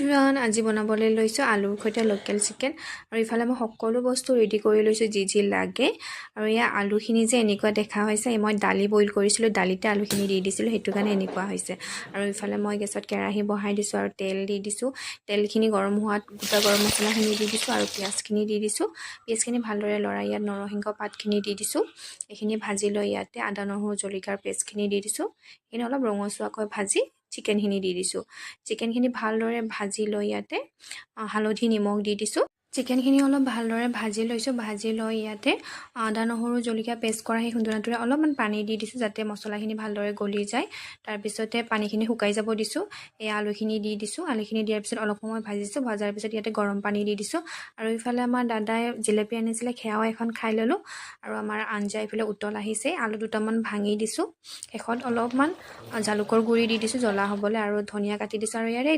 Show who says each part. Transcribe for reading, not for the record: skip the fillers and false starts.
Speaker 1: everyone আজি বনাবলৈ লৈছোঁ আলুৰ সৈতে লোকেল চিকেন আৰু ইফালে মই সকলো বস্তু ৰেডি কৰি লৈছোঁ যি লাগে আৰু ইয়া আলুখিনি যে এনেকুৱা দেখা হৈছে মই দালি বইল কৰিছিলোঁ দালিতে আলুখিনি দি দিছিলোঁ সেইটো কাৰণে এনেকুৱা হৈছে আৰু ইফালে মই গেছত কেৰাহী বহাই দিছোঁ আৰু তেল দি দিছোঁ তেলখিনি গৰম হোৱাত গোটা গৰম মছলাখিনি দি দিছোঁ আৰু পিঁয়াজখিনি দি দিছোঁ পিঁয়াজখিনি ভালদৰে লৰাই ইয়াত নৰসিংহ পাতখিনি দি দিছোঁ এইখিনি ভাজি লৈ ইয়াতে আদা নহৰু জলকীয়াৰ পেষ্টখিনি দি দিছোঁ এইখিনি অলপ ৰঙচুৱাকৈ ভাজি চিকেনখিনি দি দিছোঁ চিকেনখিনি ভালদৰে ভাজি লৈ ইয়াতে হালধি নিমখ দি দিছোঁ চিকেনখিনি অলপ ভালদৰে ভাজি লৈছোঁ ভাজি লৈ ইয়াতে আদা নহৰু জলকীয়া পেষ্ট কৰা সেই খুন্দনাটোৰে অলপমান পানী দি দিছোঁ যাতে মছলাখিনি ভালদৰে গলি যায় তাৰপিছতে পানীখিনি শুকাই যাব দিছোঁ এই আলুখিনি দি দিছোঁ আলুখিনি দিয়াৰ পিছত অলপ সময় ভাজিছোঁ ভজাৰ পিছত ইয়াতে গৰম পানী দি দিছোঁ আৰু ইফালে আমাৰ দাদাই জিলেপি আনিছিলে সেয়াও এখন খাই ল'লোঁ আৰু আমাৰ আঞ্জা ইফালে উতল আহিছে আলু দুটামান ভাঙি দিছোঁ শেষত অলপমান জালুকৰ গুড়ি দি দিছোঁ জ্বলা হ'বলৈ আৰু ধনিয়া কাটি দিছোঁ আৰু ইয়াৰে